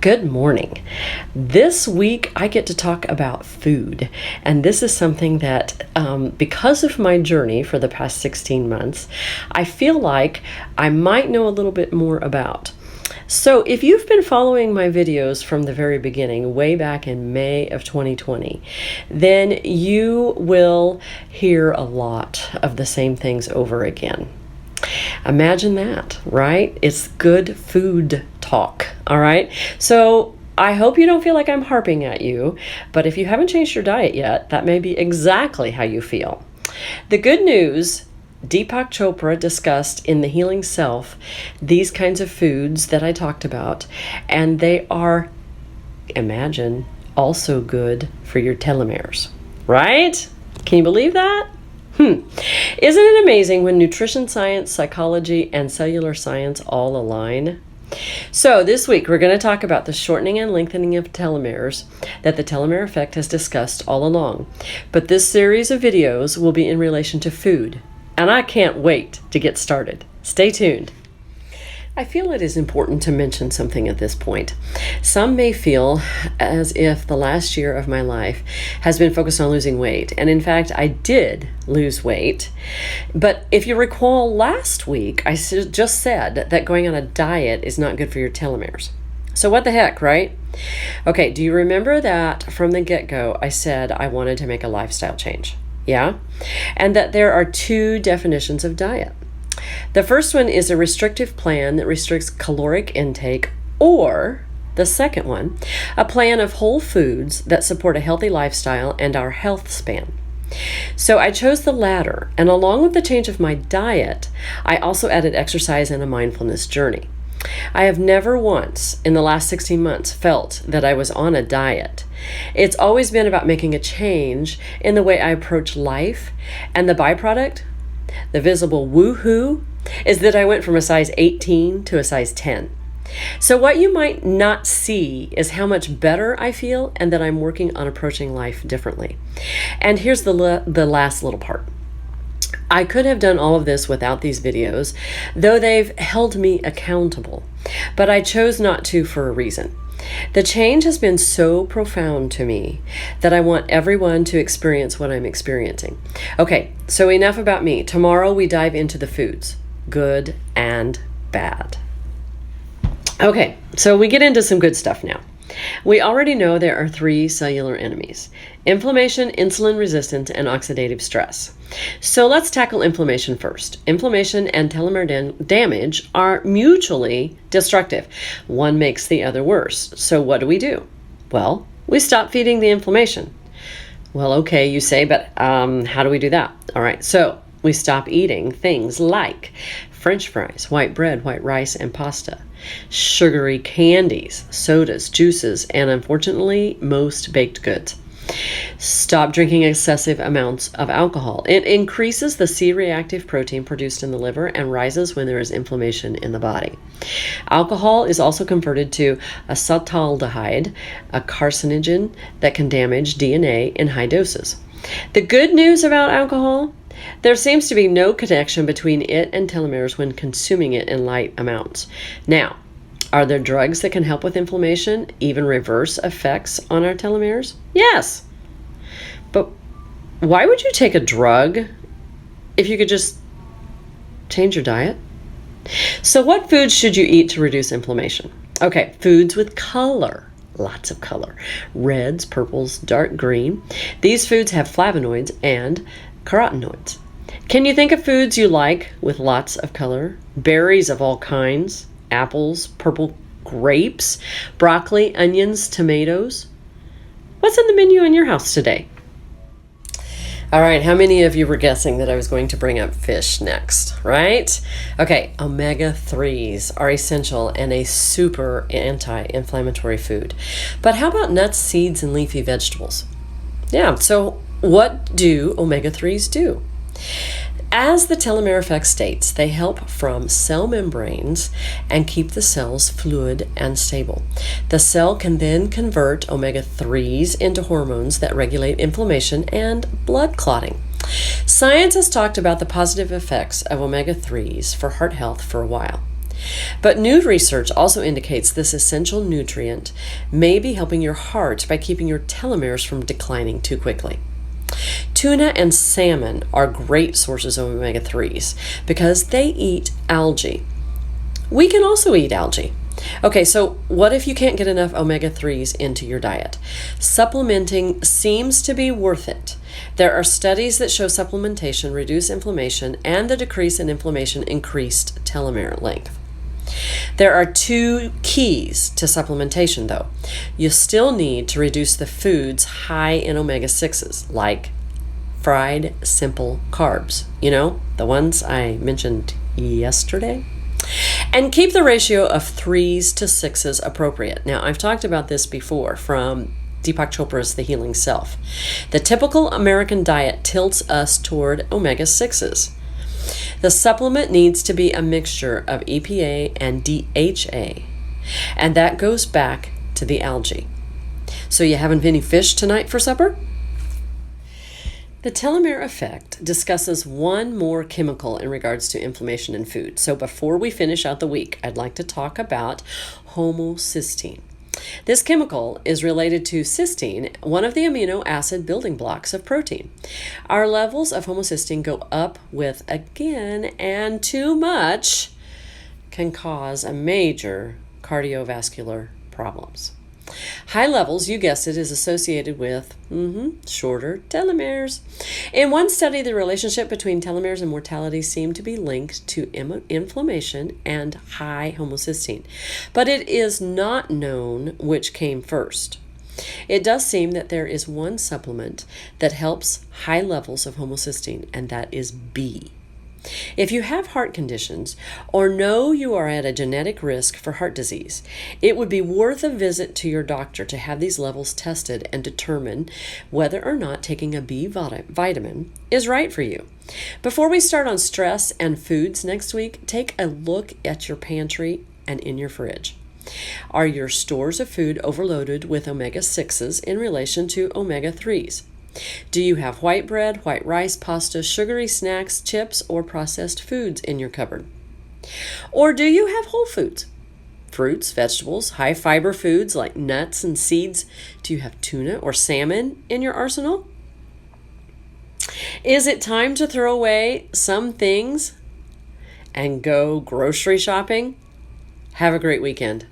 Good morning. This week I get to talk about food, and this is something that because of my journey for the past 16 months, I feel like I might know a little bit more about. So if you've been following my videos from the very beginning, way back in May of 2020, then you will hear a lot of the same things over again. Imagine that, right? It's good food talk, all right? So I hope you don't feel like I'm harping at you, but if you haven't changed your diet yet, that may be exactly how you feel. The good news, Deepak Chopra discussed in The Healing Self these kinds of foods that I talked about, and they are, imagine, also good for your telomeres, right? Can you believe that? Isn't it amazing when nutrition science, psychology, and cellular science all align? So this week we're going to talk about the shortening and lengthening of telomeres that the telomere effect has discussed all along. But this series of videos will be in relation to food, and I can't wait to get started. Stay tuned. I feel it is important to mention something at this point. Some may feel as if the last year of my life has been focused on losing weight. And in fact, I did lose weight. But if you recall last week, I just said that going on a diet is not good for your telomeres. So what the heck, right? Okay, do you remember that from the get-go, I said I wanted to make a lifestyle change? Yeah? And that there are two definitions of diet. The first one is a restrictive plan that restricts caloric intake, or the second one, a plan of whole foods that support a healthy lifestyle and our health span. So I chose the latter, and along with the change of my diet, I also added exercise and a mindfulness journey. I have never once in the last 16 months felt that I was on a diet. It's always been about making a change in the way I approach life, and the byproduct, the visible woohoo, is that I went from a size 18 to a size 10. So what you might not see is how much better I feel and that I'm working on approaching life differently. And here's the last little part. I could have done all of this without these videos, though they've held me accountable, but I chose not to for a reason. The change has been so profound to me that I want everyone to experience what I'm experiencing. Okay, so enough about me. Tomorrow we dive into the foods, good and bad. Okay, so we get into some good stuff now. We already know there are three cellular enemies: inflammation, insulin resistance, and oxidative stress. So let's tackle inflammation first. Inflammation and telomere damage are mutually destructive. One makes the other worse. So what do? Well, we stop feeding the inflammation. Well, okay, you say, but how do we do that? All right, so we stop eating things like French fries, white bread, white rice, and pasta, sugary candies, sodas, juices, and unfortunately, most baked goods. Stop drinking excessive amounts of alcohol. It increases the C-reactive protein produced in the liver and rises when there is inflammation in the body. Alcohol is also converted to acetaldehyde, a carcinogen that can damage DNA in high doses. The good news about alcohol: there seems to be no connection between it and telomeres when consuming it in light amounts. Now, are there drugs that can help with inflammation, even reverse effects on our telomeres? Yes. But why would you take a drug if you could just change your diet? So what foods should you eat to reduce inflammation? Okay, foods with color. Lots of color. Reds, purples, dark green. These foods have flavonoids and carotenoids. Can you think of foods you like with lots of color? Berries of all kinds, apples, purple grapes, broccoli, onions, tomatoes. What's on the menu in your house today? All right, how many of you were guessing that I was going to bring up fish next, right? Okay, omega-3s are essential and a super anti-inflammatory food. But how about nuts, seeds, and leafy vegetables? Yeah, so what do omega-3s do? As the telomere effect states, they help from cell membranes and keep the cells fluid and stable. The cell can then convert omega-3s into hormones that regulate inflammation and blood clotting. Science has talked about the positive effects of omega-3s for heart health for a while. But new research also indicates this essential nutrient may be helping your heart by keeping your telomeres from declining too quickly. Tuna and salmon are great sources of omega-3s because they eat algae. We can also eat algae. Okay, so what if you can't get enough omega-3s into your diet? Supplementing seems to be worth it. There are studies that show supplementation reduce inflammation, and the decrease in inflammation increased telomere length. There are two keys to supplementation, though. You still need to reduce the foods high in omega-6s, like fried simple carbs. You know, the ones I mentioned yesterday? And keep the ratio of 3s to 6s appropriate. Now, I've talked about this before from Deepak Chopra's The Healing Self. The typical American diet tilts us toward omega-6s. The supplement needs to be a mixture of EPA and DHA, and that goes back to the algae. So you having any fish tonight for supper? The telomere effect discusses one more chemical in regards to inflammation in food. So before we finish out the week, I'd like to talk about homocysteine. This chemical is related to cysteine, one of the amino acid building blocks of protein. Our levels of homocysteine go up with, again, and too much can cause a major cardiovascular problems. High levels, you guessed it, is associated with shorter telomeres. In one study, the relationship between telomeres and mortality seemed to be linked to inflammation and high homocysteine, but it is not known which came first. It does seem that there is one supplement that helps high levels of homocysteine, and that is B. If you have heart conditions or know you are at a genetic risk for heart disease, it would be worth a visit to your doctor to have these levels tested and determine whether or not taking a B vitamin is right for you. Before we start on stress and foods next week, take a look at your pantry and in your fridge. Are your stores of food overloaded with omega-6s in relation to omega-3s? Do you have white bread, white rice, pasta, sugary snacks, chips, or processed foods in your cupboard? Or do you have whole foods? Fruits, vegetables, high fiber foods like nuts and seeds? Do you have tuna or salmon in your arsenal? Is it time to throw away some things and go grocery shopping? Have a great weekend.